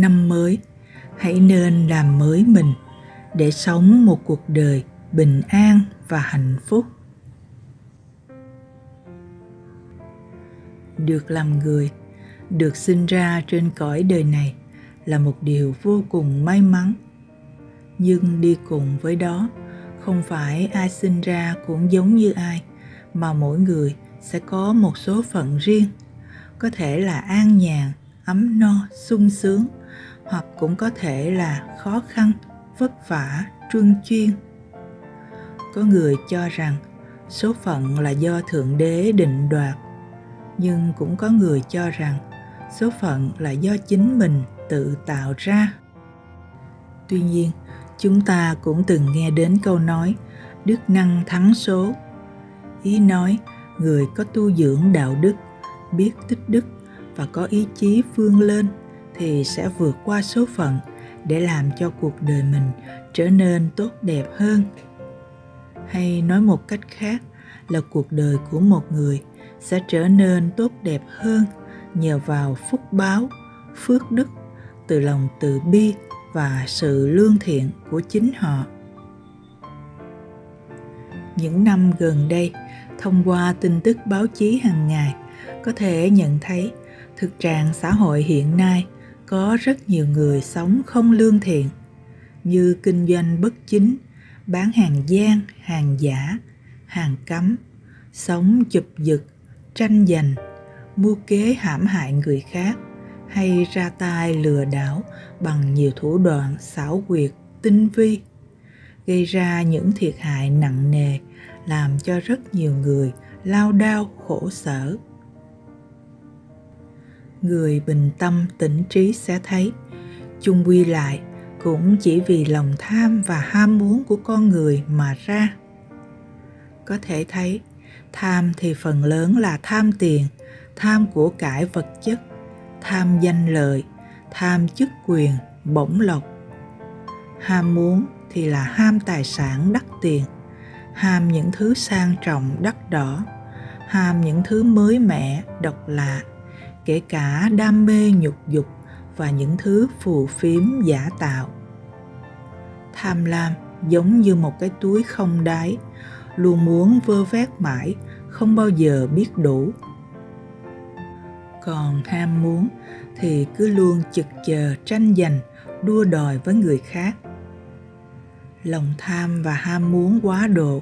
Năm mới, hãy nên làm mới mình để sống một cuộc đời bình an và hạnh phúc. Được làm người, được sinh ra trên cõi đời này là một điều vô cùng may mắn. Nhưng đi cùng với đó, không phải ai sinh ra cũng giống như ai, mà mỗi người sẽ có một số phận riêng. Có thể là an nhàn, ấm no, sung sướng, hoặc cũng có thể là khó khăn, vất vả, truân chuyên. Có người cho rằng số phận là do Thượng Đế định đoạt, nhưng cũng có người cho rằng số phận là do chính mình tự tạo ra. Tuy nhiên, chúng ta cũng từng nghe đến câu nói đức năng thắng số. Ý nói người có tu dưỡng đạo đức, biết tích đức và có ý chí vươn lên thì sẽ vượt qua số phận để làm cho cuộc đời mình trở nên tốt đẹp hơn. Hay nói một cách khác là cuộc đời của một người sẽ trở nên tốt đẹp hơn nhờ vào phúc báo, phước đức, từ lòng từ bi và sự lương thiện của chính họ. Những năm gần đây, thông qua tin tức báo chí hàng ngày, có thể nhận thấy thực trạng xã hội hiện nay có rất nhiều người sống không lương thiện, như kinh doanh bất chính, bán hàng gian, hàng giả, hàng cấm, sống chụp giật, tranh giành, mưu kế hãm hại người khác, hay ra tay lừa đảo bằng nhiều thủ đoạn xảo quyệt, tinh vi, gây ra những thiệt hại nặng nề, làm cho rất nhiều người lao đao khổ sở. Người bình tâm tỉnh trí sẽ thấy, chung quy lại cũng chỉ vì lòng tham và ham muốn của con người mà ra. Có thể thấy, tham thì phần lớn là tham tiền, tham của cải vật chất, tham danh lợi, tham chức quyền, bổng lộc. Ham muốn thì là ham tài sản đắt tiền, ham những thứ sang trọng đắt đỏ, ham những thứ mới mẻ, độc lạ, kể cả đam mê nhục dục và những thứ phù phiếm giả tạo. Tham lam giống như một cái túi không đáy, luôn muốn vơ vét mãi, không bao giờ biết đủ. Còn ham muốn thì cứ luôn chực chờ tranh giành, đua đòi với người khác. Lòng tham và ham muốn quá độ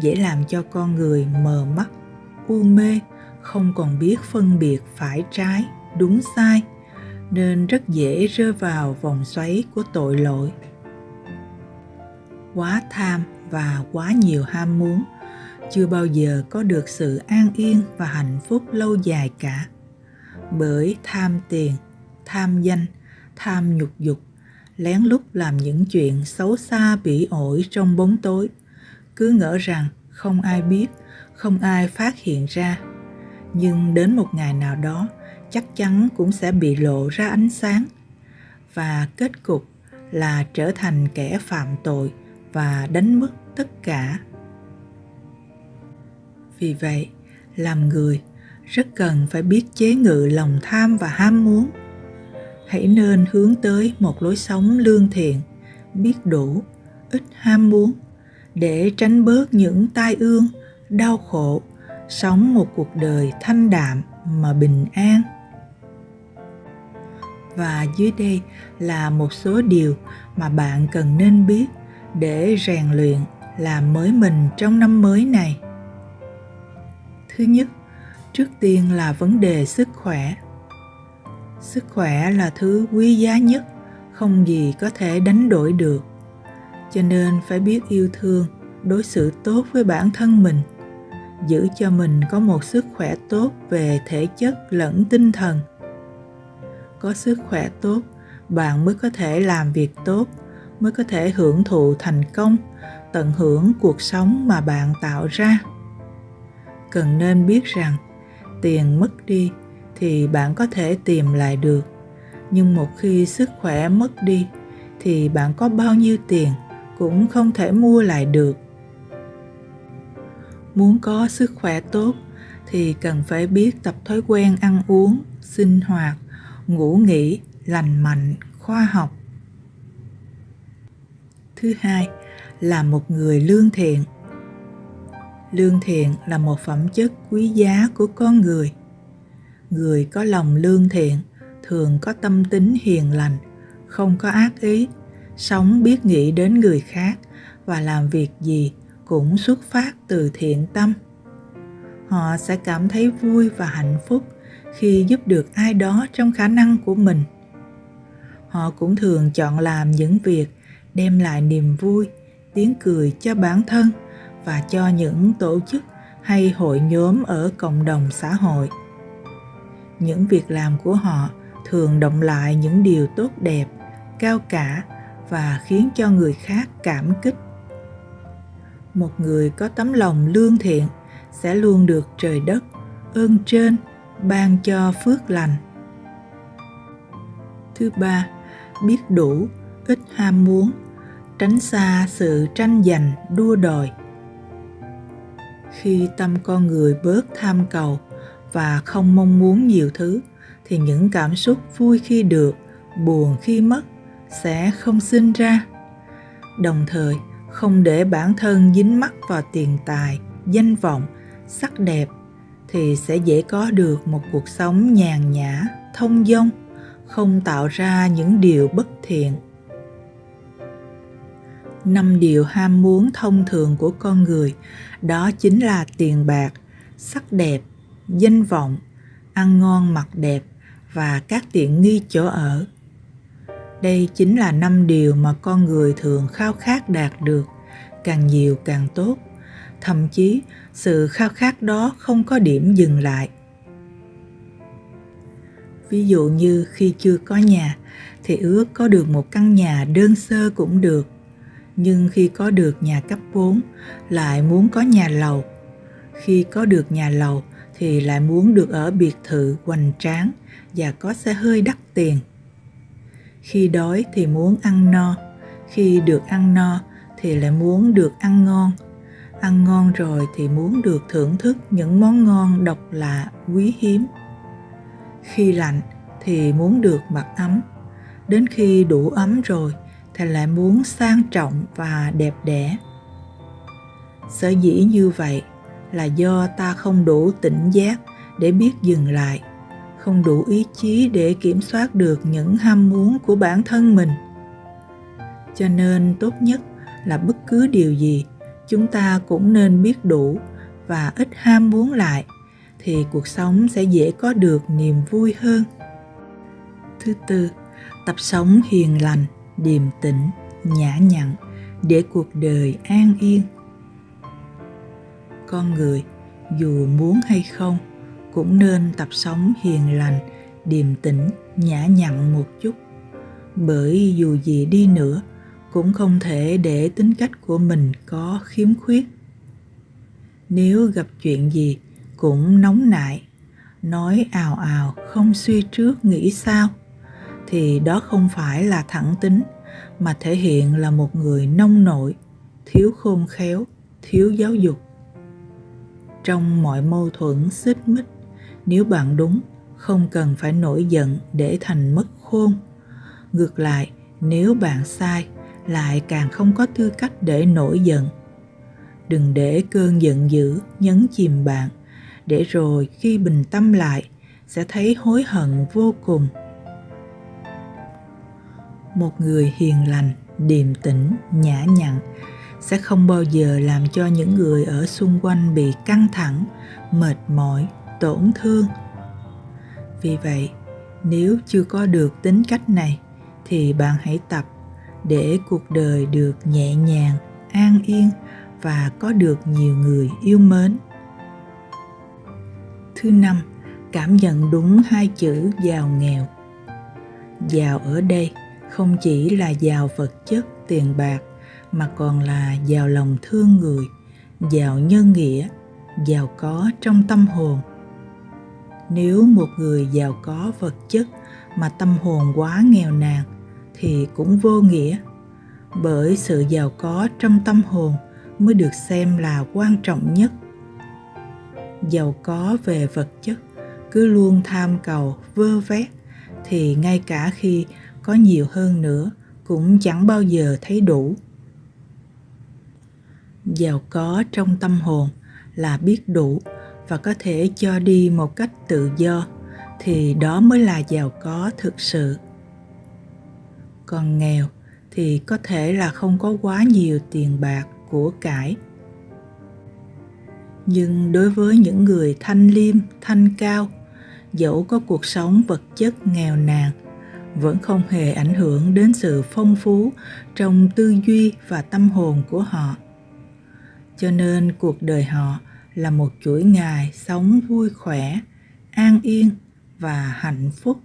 dễ làm cho con người mờ mắt, u mê, không còn biết phân biệt phải trái, đúng sai, nên rất dễ rơi vào vòng xoáy của tội lỗi. Quá tham và quá nhiều ham muốn chưa bao giờ có được sự an yên và hạnh phúc lâu dài cả. Bởi tham tiền, tham danh, tham nhục dục lén lút làm những chuyện xấu xa bỉ ổi trong bóng tối, cứ ngỡ rằng không ai biết, không ai phát hiện ra. Nhưng đến một ngày nào đó chắc chắn cũng sẽ bị lộ ra ánh sáng, và kết cục là trở thành kẻ phạm tội và đánh mất tất cả. Vì vậy, làm người rất cần phải biết chế ngự lòng tham và ham muốn. Hãy nên hướng tới một lối sống lương thiện, biết đủ, ít ham muốn, để tránh bớt những tai ương, đau khổ, sống một cuộc đời thanh đạm mà bình an. Và dưới đây là một số điều mà bạn cần nên biết để rèn luyện làm mới mình trong năm mới này. Thứ nhất, trước tiên là vấn đề sức khỏe. Sức khỏe là thứ quý giá nhất, không gì có thể đánh đổi được. Cho nên phải biết yêu thương, đối xử tốt với bản thân mình, giữ cho mình có một sức khỏe tốt về thể chất lẫn tinh thần. Có sức khỏe tốt, bạn mới có thể làm việc tốt, mới có thể hưởng thụ thành công, tận hưởng cuộc sống mà bạn tạo ra. Cần nên biết rằng, tiền mất đi thì bạn có thể tìm lại được, nhưng một khi sức khỏe mất đi thì bạn có bao nhiêu tiền cũng không thể mua lại được. Muốn có sức khỏe tốt thì cần phải biết tập thói quen ăn uống, sinh hoạt, ngủ nghỉ lành mạnh, khoa học. Thứ hai là một người lương thiện. Lương thiện là một phẩm chất quý giá của con người. Người có lòng lương thiện thường có tâm tính hiền lành, không có ác ý, sống biết nghĩ đến người khác và làm việc gì cũng xuất phát từ thiện tâm. Họ sẽ cảm thấy vui và hạnh phúc khi giúp được ai đó trong khả năng của mình. Họ cũng thường chọn làm những việc đem lại niềm vui, tiếng cười cho bản thân và cho những tổ chức hay hội nhóm ở cộng đồng xã hội. Những việc làm của họ thường động lại những điều tốt đẹp, cao cả và khiến cho người khác cảm kích. Một người có tấm lòng lương thiện sẽ luôn được trời đất, ơn trên ban cho phước lành. Thứ ba, biết đủ, ít ham muốn, tránh xa sự tranh giành, đua đòi. Khi tâm con người bớt tham cầu và không mong muốn nhiều thứ, thì những cảm xúc vui khi được, buồn khi mất sẽ không sinh ra. Đồng thời, không để bản thân dính mắc vào tiền tài, danh vọng, sắc đẹp, thì sẽ dễ có được một cuộc sống nhàn nhã, thông dong, không tạo ra những điều bất thiện. 5 điều ham muốn thông thường của con người, đó chính là tiền bạc, sắc đẹp, danh vọng, ăn ngon mặc đẹp và các tiện nghi chỗ ở. Đây chính là 5 điều mà con người thường khao khát đạt được, càng nhiều càng tốt. Thậm chí, sự khao khát đó không có điểm dừng lại. Ví dụ như khi chưa có nhà, thì ước có được một căn nhà đơn sơ cũng được. Nhưng khi có được nhà cấp 4, lại muốn có nhà lầu. Khi có được nhà lầu, thì lại muốn được ở biệt thự hoành tráng và có xe hơi đắt tiền. Khi đói thì muốn ăn no, khi được ăn no thì lại muốn được ăn ngon. Ăn ngon rồi thì muốn được thưởng thức những món ngon độc lạ, quý hiếm. Khi lạnh thì muốn được mặc ấm. Đến khi đủ ấm rồi thì lại muốn sang trọng và đẹp đẽ. Sở dĩ như vậy là do ta không đủ tỉnh giác để biết dừng lại, không đủ ý chí để kiểm soát được những ham muốn của bản thân mình. Cho nên tốt nhất là bất cứ điều gì chúng ta cũng nên biết đủ và ít ham muốn lại, thì cuộc sống sẽ dễ có được niềm vui hơn. Thứ tư, tập sống hiền lành, điềm tĩnh, nhã nhặn để cuộc đời an yên. Con người dù muốn hay không cũng nên tập sống hiền lành, điềm tĩnh, nhã nhặn một chút. Bởi dù gì đi nữa cũng không thể để tính cách của mình có khiếm khuyết. Nếu gặp chuyện gì cũng nóng nảy, nói ào ào không suy trước nghĩ sau, thì đó không phải là thẳng tính, mà thể hiện là một người nông nổi, thiếu khôn khéo, thiếu giáo dục. Trong mọi mâu thuẫn xích mích, nếu bạn đúng, không cần phải nổi giận để thành mất khôn. Ngược lại, nếu bạn sai, lại càng không có tư cách để nổi giận. Đừng để cơn giận dữ nhấn chìm bạn, để rồi khi bình tâm lại, sẽ thấy hối hận vô cùng. Một người hiền lành, điềm tĩnh, nhã nhặn sẽ không bao giờ làm cho những người ở xung quanh bị căng thẳng, mệt mỏi, tổn thương. Vì vậy, nếu chưa có được tính cách này, thì bạn hãy tập để cuộc đời được nhẹ nhàng, an yên và có được nhiều người yêu mến. Thứ năm, cảm nhận đúng hai chữ giàu nghèo. Giàu ở đây không chỉ là giàu vật chất, tiền bạc, mà còn là giàu lòng thương người, giàu nhân nghĩa, giàu có trong tâm hồn. Nếu một người giàu có vật chất mà tâm hồn quá nghèo nàn thì cũng vô nghĩa, bởi sự giàu có trong tâm hồn mới được xem là quan trọng nhất. Giàu có về vật chất cứ luôn tham cầu vơ vét, thì ngay cả khi có nhiều hơn nữa cũng chẳng bao giờ thấy đủ. Giàu có trong tâm hồn là biết đủ và có thể cho đi một cách tự do, thì đó mới là giàu có thực sự. Còn nghèo thì có thể là không có quá nhiều tiền bạc, của cải. Nhưng đối với những người thanh liêm, thanh cao, dẫu có cuộc sống vật chất nghèo nàn, vẫn không hề ảnh hưởng đến sự phong phú trong tư duy và tâm hồn của họ. Cho nên cuộc đời họ là một chuỗi ngày sống vui khỏe, an yên và hạnh phúc.